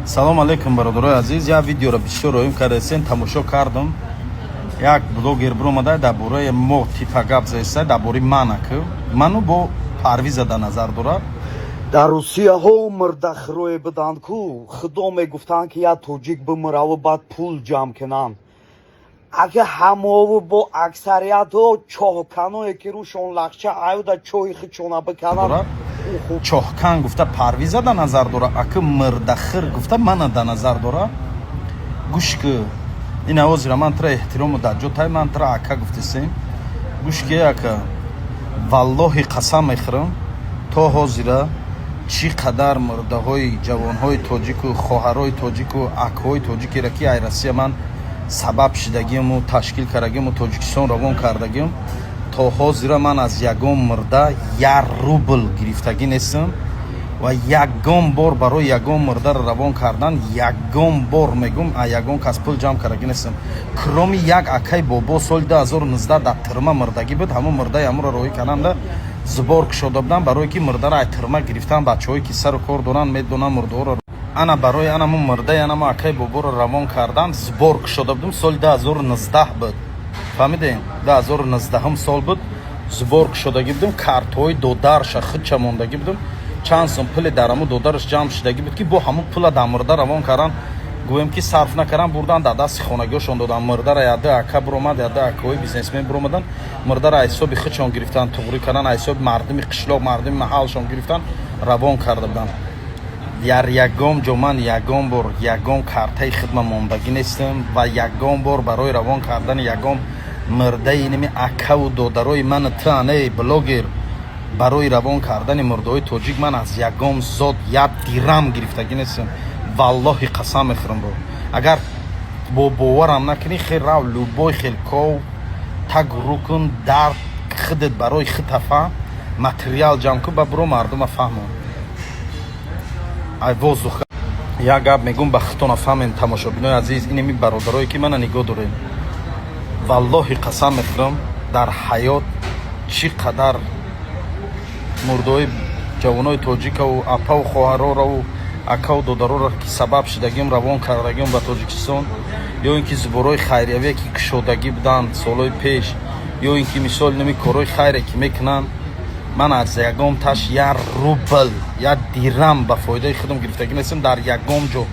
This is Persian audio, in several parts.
салом алейкум бародарои азиз. Як видеоро бисёр роим кардесен тамошо кардам. Як блогер биромада дар бораи мо типа гап зеста дар бораи манаку ману бо парвиза дар назар дорад. дар русияҳо мирдахрое биданд ку худо мегуфтанд ки як тоҷик бимираву баъд пул ҷамъ кунанд. агар ҳамову бо аксариятҳо чоҳканое ки рӯшон лахча айда чоҳи хичона бикананд чоҳкан гуфта парвиза дар назар дора, ака мирдахир гуфта мана дар назар дора. гӯш ки ин ҳозира ман тра эҳтирому дар ҷотай ман тра ака гуфтисем. гӯш ки ака валлоҳи қасам мехӯрам то ҳозира чӣ қадар мурдаҳои ҷавонҳои тоҷику хоҳарои тоҷику акҳои тоҷикеро ки ай россия ман сабаб шидагиму ташкил кардагиму тоҷикистон равон кардагим, то ҳозира ман аз ягон мурда 1 рубл гирифтагӣ нестам ва ягон бор барои ягон мурдаро равон кардан ягон бор мегум а ягон кас пул ҷамъ кардагӣ нестам. кроми як акаи бобо соли 2019 дар тирма мурдагӣ буд. ҳамон мурдаи ҳамонро роҳӣ карданда зубор кушода буданд барое ки мурдаро ай тирма гирифтан бачаҳое ки сару кор доранд медонанд мурдаҳоро ана барои анамон мурдаи анамон акаи боборо равон кардан зубор кушода будем. соли 2019 буд, фаҳмидем, 2019 сол буд. зубор кушодагӣ будем, картҳои додарша худша мондагӣ будем. чанд сум пули дар ҳамон додараш ҷамъ шидагӣ буд ки бо ҳамон пула дар мурда равон кардан, гӯем ки сарф накардан, бурдан дар дасти хонагиҳошон додан. мурдара яда ака биромад, яда акаҳои бизнесмен биромадан, мурдара аз ҳисоби худшон гирифтан, туғрӣ кардан, аз ҳисоби мардуми қишлоқ, мардуми маҳалшон гирифтан, равон карда буданд. дар ягон ҷо ман ягон бор ягон картаи хидма мондагӣ нестам ва ягон бор барои равон кардани ягон мурдаи ними акаву додарои мани тане блогер барои равон кардани мурдаҳои тоҷик ман аз ягон зот як дирам гирифтагӣ нестам. валлоҳи қасам мехӯрам. бо агар бо боварам накунӣ хел рав любой хел ков так рукн дард худет барои хитафа материал ҷамъ кун ба биро мардума фаҳмон. ай воздух як гап мегум ба хитона фаҳмем. тамошобинои азиз, инеми бародарое ки мана нигоҳ дорем, валлоҳи қасам мехӯрам дар ҳаёт чӣ қадар мурдаҳои ҷавонои тоҷикаву апаву хоҳарораву акаву додароро ки сабаб шидагим равон кардагим ба тоҷикистон, ё ин ки зуборҳои хайриявие ки кушодагӣ буданд солҳои пеш, ё ин ки мисол ними корҳои хайре ки мекунанд, ман аз ягон таш 1 рубл 1 дирам ба фоидаи худам гирифтагӣ нестам. дар ягон ҷо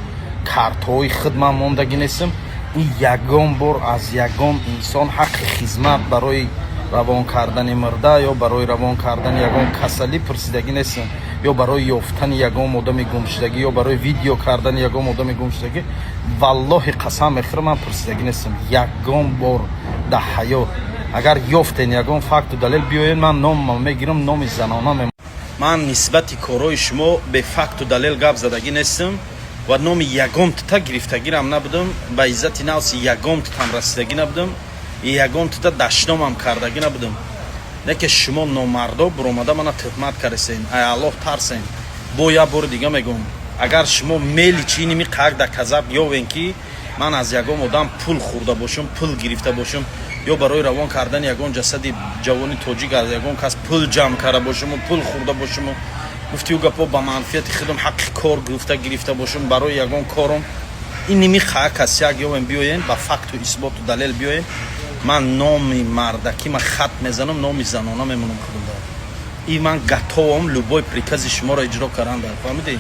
картҳои худман мондагӣ нестам. ин ягон бор аз ягон инсон ҳаққи хизмат барои равон кардани мурда ё барои равон кардани ягон касалӣ пурсидагӣ нестам, ё барои ёфтани ягон одами гумшудагӣ, ё барои видео кардани ягон одами гумшудагӣ. валлоҳи қасам мехӯрам ман пурсидагӣ нестам ягон бор дар ҳаёт. агар ёфтен ягон факту далел биёед, ман номам мегирам, номи занона мем. ман нисбати корҳои шумо бе факту далел гап задагӣ нестам ва номи ягон тита гирифтагирам набудам, ба иззати навси ягон титам расидагӣ набудам, ягон тита дашномам кардагӣ набудам. не ки шумо номардо биромада мана тухмат кардесен, ай аллоҳ тарсен. бо як бори дига мегӯм, агар шумо мели чӣ ними қак да казаб ёвен ки ман аз ягон одам пул хӯрда бошам, пул гирифта бошам, ё барои равон кардани ягон ҷасади ҷавони тоҷик аз ягон кас пул ҷамъ карда бошаму пул хӯрда бошаму гуфтию гапо ба манфиати худам ҳаққи кор гуфта гирифта бошам барои ягон корам. ин ними хаак аст. як ёвен биёен ба факту исботу далел биёен, ман номи мардакима хат мезанам, номи занона мемонам худам. ин ман гатовам любой прикази шуморо иҷро кардан. фаҳмидед?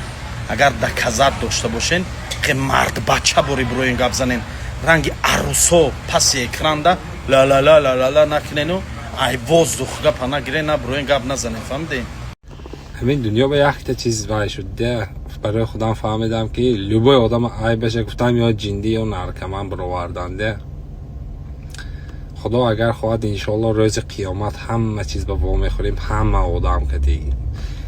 агар доказат дошта бошен ки мард бача бори бироен гап занен, ранги арӯсо паси экранда ла накунену ай воздух гапа нагирен, на бироен гап назанен. фаҳмидед? ҳамин дунё ба якта чиз вай шуда. барои худам фаҳмидам ки любой одам ай баша, гуфтам ё ҷиндӣ ё наркоман бироварданде. худо агар хоҳад иншоалло рӯзи қиёмат ҳама чиз ба во мехӯрем, ҳама одам кадӣ.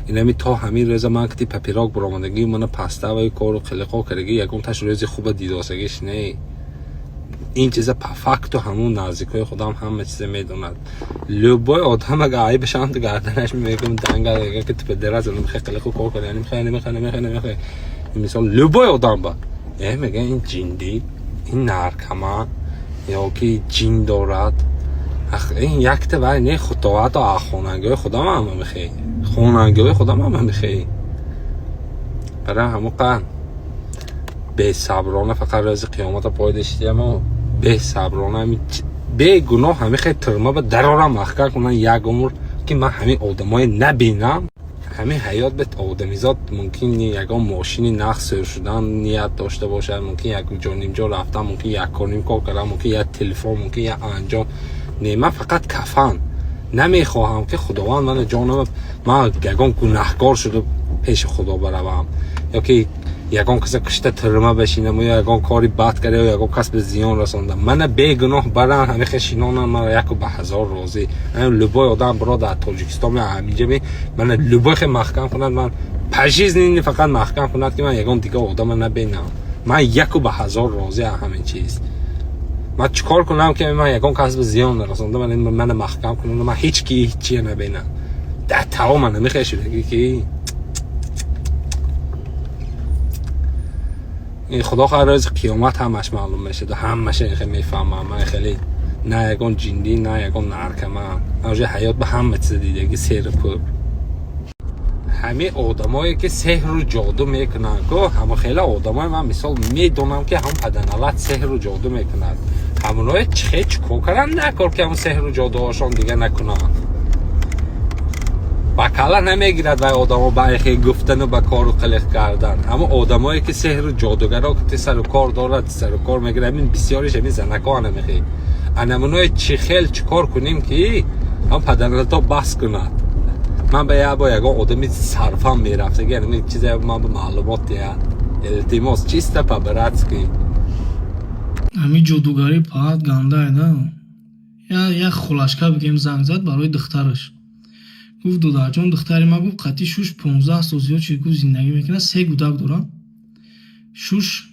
инами то ҳамин рӯза ман кати папирок биромадагӣ мана паста ва кору қилиқо кардагӣ ягон таш рӯзи хуба дидосагиш не. ин чиза по факту ҳамун наздикои худам ҳама чиза медонад. любой одам агар ай башам то гарданаш мегӯм дангал ки ту педераз мехе қилиқо кор кар, яъни мехе мисол любой одам ба мега ин ҷиндӣ, ин наркоман ё ки ҷин дорад. ин якта вай не хутовату хонагоҳи худам ҳама мехеҳӣ, хонагоҳи худам ҳама мехеҳӣ. барои ҳамон қан به صبرانه فقط روز قیامت پایدش اما به صبرانه همین به گناه همه خیلی ترمه به درارم مخکر کنن یک عمر که من همین آدمای نبینم. همین حیات به آدمیزاد ممکن یک ماشینی نقص شدن نیت داشته باشه، ممکن یک جا نیم جا رفتن، ممکن یک کار نیم کار کردن، ممکن یک تلفن، ممکن یک انجام نه. من فقط کفن نمیخواهم که خداوند من جانم من یگان گناهکار شده پیش خدا بروم، یا که یگان کسی کشته ترمه بشینم، یا یگان کاری بد کرده، یا یگان کس به زیان رسانده. من به گناه برن همه خشینانم من یک به هزار راضی. من لبای آدم برا در تاجیکستان همینجا می من لبای خیلی محکم کند، من پشیز نینی فقط محکم کند که من یگان دیگه آدم نبینم. من یک به هزار راضی همین چیز. من چیکار کنم که من یگان کس به زیان نرسانده، من محکم کنم من هیچ کی هیچی نبینم. در تمام من نمیخواد شده که این خدا خواهد روز قیامت همش معلوم میشه و همش خیلی میفهمم. من خیلی نه یگان جندی نه یگان نرکمم. اوجه حیات به همه چیز دیده که سیر پر همه آدمایی که سحر و جادو میکنن که همه خیلی آدمای من مثال میدونم که هم پدنالت سحر و جادو میکنن، همونای چیکار کردن نکار که همون سحر و جادو هاشون دیگه نکنن. بکلا نمیگیرد و آدم ها خیلی گفتن و به کار و قلق کردن. اما آدمایی که سحر و جادوگرا که سر و کار دارد سر و کار میگیره، همین بسیارش همین زنکا نمیخواد. انمونای چیکار کنیم که هم پدرالتا بس کند. من به یه با یگان آدمی صرفم میرفته یعنی چیزی من به معلومات دیگه التماس چیسته پا برد که همین جادوگری پاهد گنده ایده. یک خلاشکا بگیم زنگ زد برای دخترش، گفت دادر جان دختری ما گفت قطعی شوش 15 سال زیاد چی گفت زندگی میکنه، 3 کودک دارن. شوش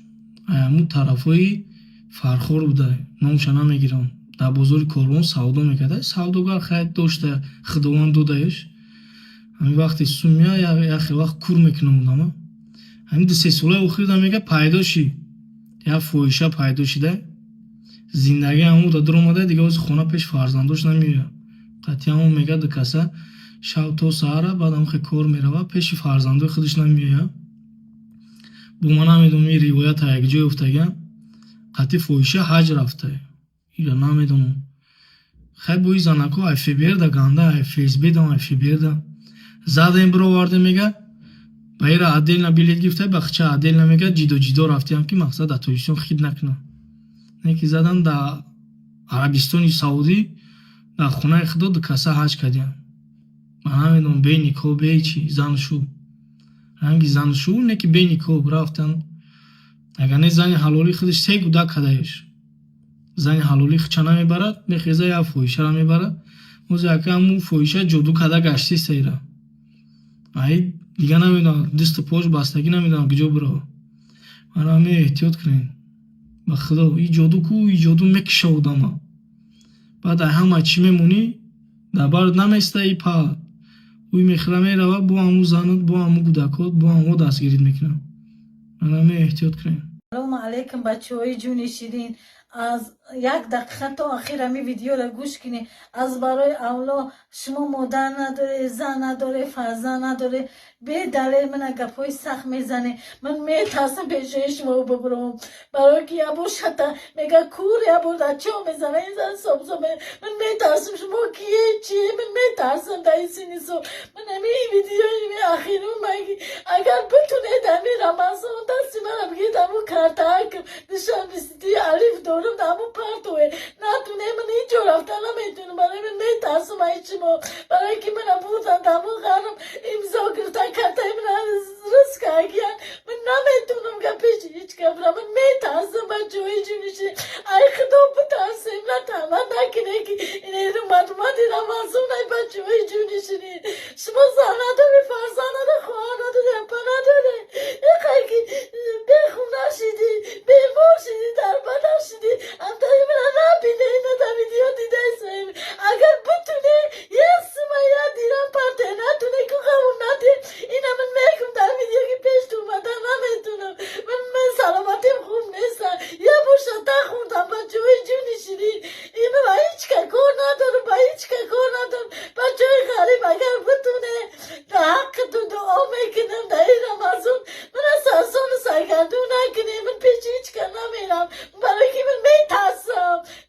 همون طرفای فرخور بوده، نامش نمیگیرم، در بازار کاروان سودا میکرده. سوداگر خیلی داشته خداوند دادهش. همین وقتی سومیا یا خیلی وقت کور میکنه بودم. همین 2-3 ساله اخیر میگه پیدا شی یا فویشه پیدا شده، زندگی همون در اومده دیگه از خونه پیش فرزندش نمیاد. قطعی همون میگه دکسه شب تا سهره بعد هم خیلی کار میره پیش فرزنده خودش نمیاد. با من نمیدونم این روایت یک جای افتاده قطعی فویشه حج رفته یا نمیدونم. خیلی بایی زنکو ایفی بیرده گنده ایفیز بیدم ایفی بیرده زده این برو وارده میگه بایر عدل نبیلید گفته بخچه عدل نمیگه جدا رفتی هم که مقصد در تویشون خید نکنه. نیکی زدن در عربستان سعودی در خونه خدا دو کسه حج کردیم. من نمیدونم بی نیکو بی چی زنشو رنگی زنشو نیکی بی نیکو رفتن. اگر نه زنی حلالی خودش 3 کودک کدهش زنی حلالی خچه نمیبرد میخیزه یا فویشه را میبرد. موزه اکه همون فویشه جادو کده گشتی سیره ای دیگه نمیدونم دست پاش بستگی نمیدونم کجا برو. من همه احتیاط کنین با خدا. این جادو کو این جادو میکشه آدم بعد همه چی میمونی در برد نمیسته. ای پا اوی میخره میره با همون زنات با همون کودکات با همون دستگیرید میکنم. من همه احتیاط کنین. سلام علیکم بچه های جون شیرین. از 1 دقیقه تا آخر همی ویدیو را گوش کنی. از برای اولا شما مادر نداره زن نداره فرزند نداره به دلیل من گپای سخت میزنه. من میترسم پیش شما ببرم برای که یه بار شده میگه کور یه بار در چه میزنه این زن سبزمه. من میترسم شما کیه چیه من میترسم در این سینی سو. من همین ویدیو اخیرون مگی اگر بتونه دمی رمضان دستی من بگی دمو کارتک نشان بسیدی علیف دارم دمو پرتوه نتونه من اینجا رفتن نمیتونم. برای من میترسم ای شما برای که من بودن دمو غرم امضا گرفتن کرده من رسک اگیان من نمیتونم که پیش هیچ کبرم. من میترسم بچه های جونیشه ای خدا بترسیم نتمه نکنه که این رو مدومتی رمضان ای بچه های جونیشه شما زن نداره فرزند نداره خواهر نداره اپا نداره این خیلی بخون نشیدی بیمار شدی در بدر شدی امتایی من نبینه اینه در ویدیو دیده سیم. اگر بتونه یه سمه یه دیرم پرده نتونه که قبول نده اینه من میگم در ویدیو که پیش تو اومده نمیتونم. من سلامتیم خوب نیستم یه بوشته خوندم بچه های جونی شدی اینه با هیچ که کار ندارم با هیچ که کار ندارم. بچه های غریب اگر بتونه در حق تو دعا میکنم در این رمضان من از سرسان نکنه من پیش هیچ کار نمیرم برای که من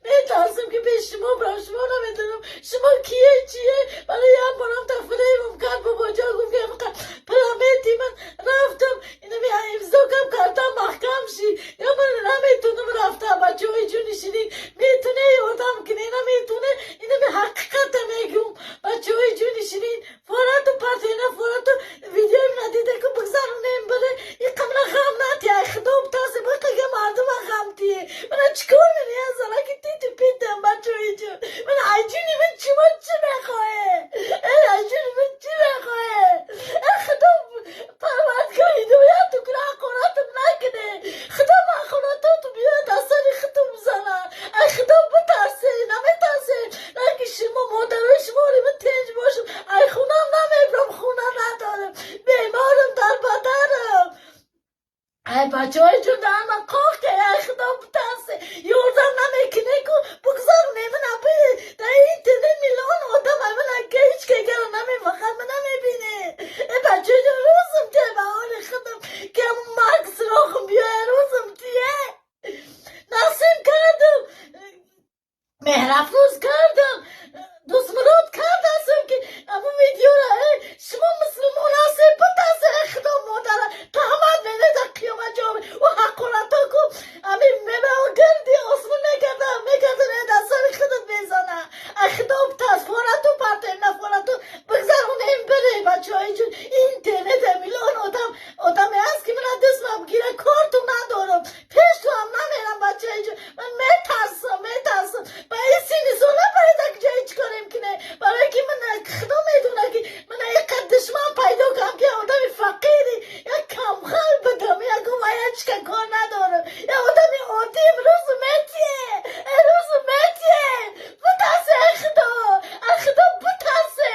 میترسم که پیش شما برم شما نمیدونم شما کیه چیه برای هم برام تفریح ممکن بابا جا گفت پرامیتی من رفتم اینو می امضا کردم محکم شی یا من نمیتونم رفتم بچه های جونی شدید میتونه یادم کنه نمیتونه اینو می حقیقت میگم بچه های جونی شدید فورا پارتینا فورا ویدیو ندیده که بگذارونیم بره این کمنا غم نتیه خدا بتاسه بقیه مردم غم تیه من چکار منی از آنها که تیتو پیتم بچه های جون من عجونی من چی بخواه عجونی من چی بخواه خدا پروردگار هدایت تو کنه قرآتم نکنه خدا مخوناتاتو بیاد اصلا خدا بزنه خدا بترسه نمیترسه نگه شما مادرای شما رو من تنج باشم ای خونم نمیبرم خونه ندارم بیمارم در بدنم ای بچه های جون در من قاق که ای خدا بترسه یوردم نمیکنه که بگذارونه من اپی در این تنه میلیون آدم من اگه هیچ که گرم نمیفخد من نمیبینه ای بچه جون روزم که به حال خودم که مرگ سراخم بیای روزم تیه نسیم کردم مهرفروز کردم دوست مراد کردم که اما ویدیو را شما مسلمان هستی بتاسه خدا مادره تحمد بینه در قیامت جامعه و حقارتا کن امین میبه گردی آسمون میکردن دستان خودت بزنه خدا بتاس فورتو پرته نفورتو بگذارونه این بره بچه های جون اینترنت میلیون آدمی هست که من دست بگیره کارتو ندارم پیش تو هم نمیرم بچه های جون من میترسم با این سینی سوله باید اگه جایی چی کنیم کنه برای که من خدا میدونه که من یک دشمن پیدا کنم که آدمی فقیری یا کمخل بدم یا گویا چی کار ندارم یا آدمی عادی روز میتیه بترسه خدا بترسه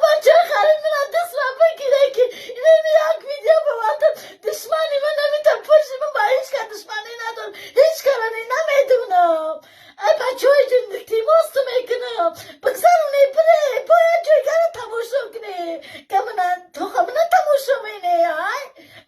بچه خرید من دست را بگیره که اینه یک ویدیو بواتم دشمنی من نمیتم پشت من با هیچ که دشمنی ندارم هیچ کارانی نمیدونم بچه های جون تیماستو میکنم بگذارونه بره باید جایگر تماشا کنه که من تو خب تماشا مینه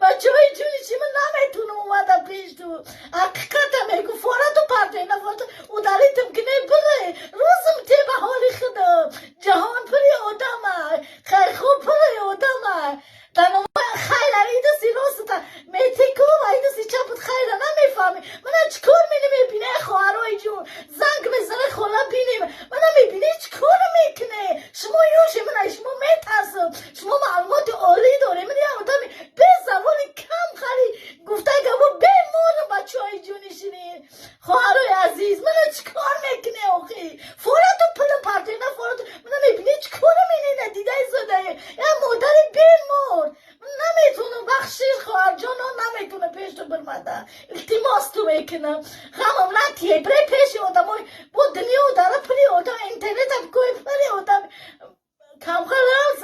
بچه های جونی چی من نمیتونم اومدم پیش تو حقیقت میگو فورا تو پرده نفورا او داریتم کنه بره روزم تی به حالی خودم جهان پری آدم خیلی خوب پری آدم تنو خیلی ایدو سی روستا میتیکو و ایدو سی چپت خیلی نمیفهمی من چکار میبینه خواهرای جون زنگ میزنه خلا بینیم من میبینه چکار میکنه شما یوشی من شما میترسم شما معلومات عالی داره من یه آدمی به زبان کم خیلی گفته گفت بمونم بچه های جونی شنید خواهرای عزیز من چکار میکنه آخی فورا تو پلم پرده نه فورا تو من میبینه چکار میکنه دیده زده یه مادر بیمار من نمیتونم بخشیر خواهر جانو نمیتونه پیش تو برمده التماس تو میکنم غمم نتیه بره پیش آدم های با دنیا داره پری آدم اینترنت هم کوی پری آدم کمخل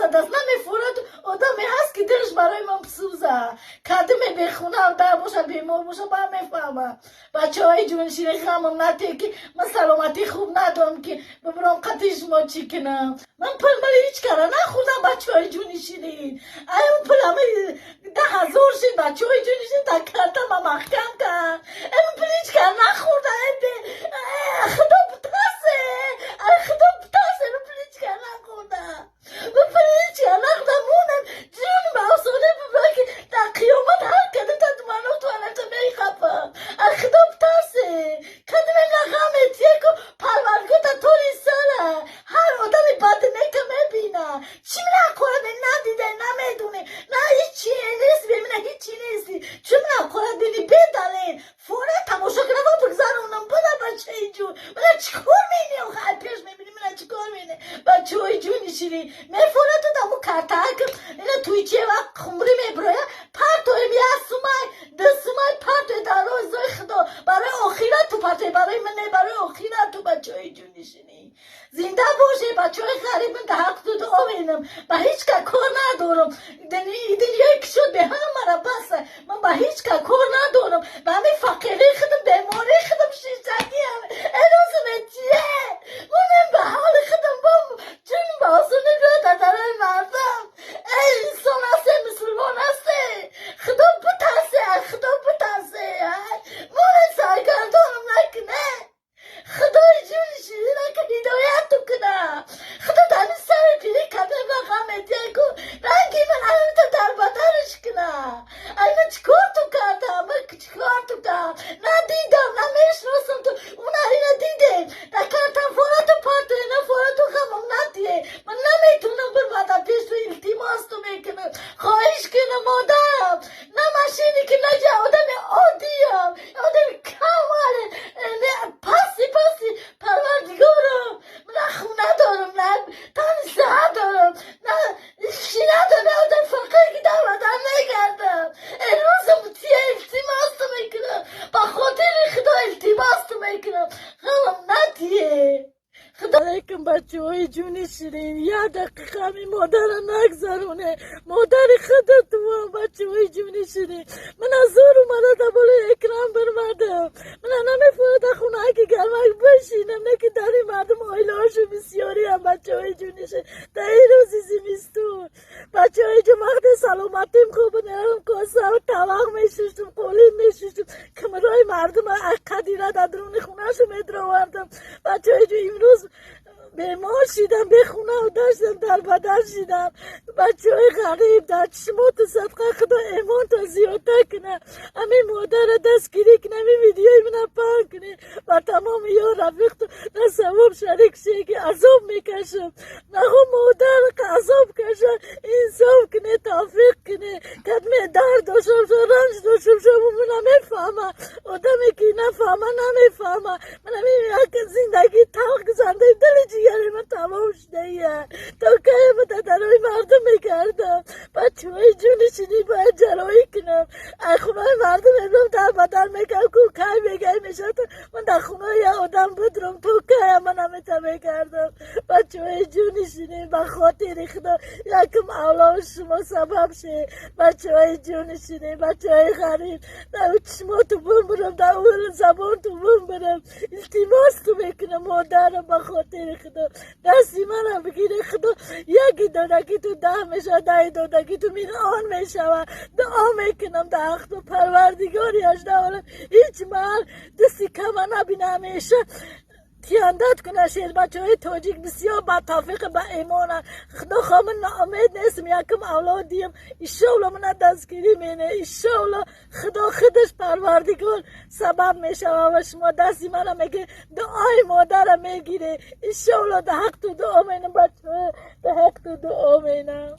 هم دست نمیفورد آدمی هست که دلش برای من بسوزه کدمه بخونم در باشه بیمار باشه با میفهمه بچه های جونشین غمم نتیه که من سلامتی خوب ندارم که ببرم قطعی شما چی کنم من پلمه هیچ کاره نخوردم بچه های جونشینی اون پلمه 10,000 شد بچه های جونشین تا کردم و محکم کرد اون پل هیچ کاره نخوردم خدا بترسه خدا بترسه اون پل هیچ کاره نخوردم من پل هیچ کاره نخوردم مونم جون محصوله ببرای که در قیامت هر کده تا دمانو توالتا میخوابم خدا بترسه کده من نخوامه تیه که پرورگو تا طوری ساله هر آدمی بده نکه میبینه چی من اکورده ندیده نمیدونه نه هیچی نیست ببینه هیچی نیستی چون من اکورده دینی به من چیکار تو کردم؟ من چیکار تو کردم؟ ندیدم، نمیشناسم تو. اون اینا دیده نکردم فورا تو پارتو اینا فورا تو خمم ندیه. من نمیتونم برمدم پیش تو التماس تو میکنم، خواهش کنم مادرم، نه ماشینی که نه آدم عادیم، آدم کماله، نه پاسی پروردگارم. من خونه دارم، نه تنسه دارم، نه چی ندارم، آدم فقیر که در نگردم. امروز متیه التماس تو میکنم، با خاطر خدا التماس تو میکنم، خواهم ندیه. خدا علیکم بچه های جون شیرین، یه دقیقه همی مادرم نگذرونه. مادر خدا تو هم بچه های جون شیرین. من از زور اومده بالا اکرام برمدم. من نمیفرده خونه که گرمک بشینم، نه که در این مردم آیله هاشو بسیاری هم بچه های جون شیرین. در این روزی زمستون بچه های جون وقت سلامتیم خوب نرم کاسه و طبق میشوشتم، قولیم میشوشتم، کمرای مردم قدیره در درون خونه شو میدروردم. بچه های جون امروز بیمار شیدم، به خونه و داشتم در بدن شیدم. بچه های غریب در چشمات صدقه خدا ایمان تا زیادتر کنه. همین مادر دستگیری کنه، همین ویدیوی من پاک کنه و تمام یا رفیق تو در ثواب شریک شه که عذاب میکشم. نخو مادر که عذاب کشه انصاف کنه، توفیق کنه. کدمه درد داشتم شو، رنج داشتم شو، من نمیفهمه. آدمی که نفهمه نمیفهمه. من همین یک زندگی تلخ زنده دل جیگری من تمام شده. تا که من درای مردم میکردم. بچه های جونشینی باید جلوی کنم. ای خونه مردم امروز در بدن میکنم که که بگه میشه من در خونه یه آدم بدرم تو که من همیتا میکردم. بچه های جونشینی بخاطر خدا یکم اولاد شما سبب شه. بچه های جونشینی، بچه های غریب، در چشما تو بمبرم، در اول زبان تو بمبرم، التماس تو میکنم مادرم بخاطر خدا دستی منم بگیره. خدا یکی دادگی تو 10 میشه، 10 دادگی تو میلیون میشه و دعا میکنم در حق تو پروردگاری اجدالم هیچ محل دستی کم نبینه، همیشه تیاندت کنه. شیر بچه های تاجیک بسیار با توفیق با ایمانه. خدا خامن ناامید نیستم، یکم اولادیم ایشالا من دستگیری مینه، ایشالا خدا خودش پروردگار سبب میشه و شما دستی منم میگه دعای مادرم میگیره. ایشالا در حق تو دعا مینم بچه های، در حق تو دعا مینم.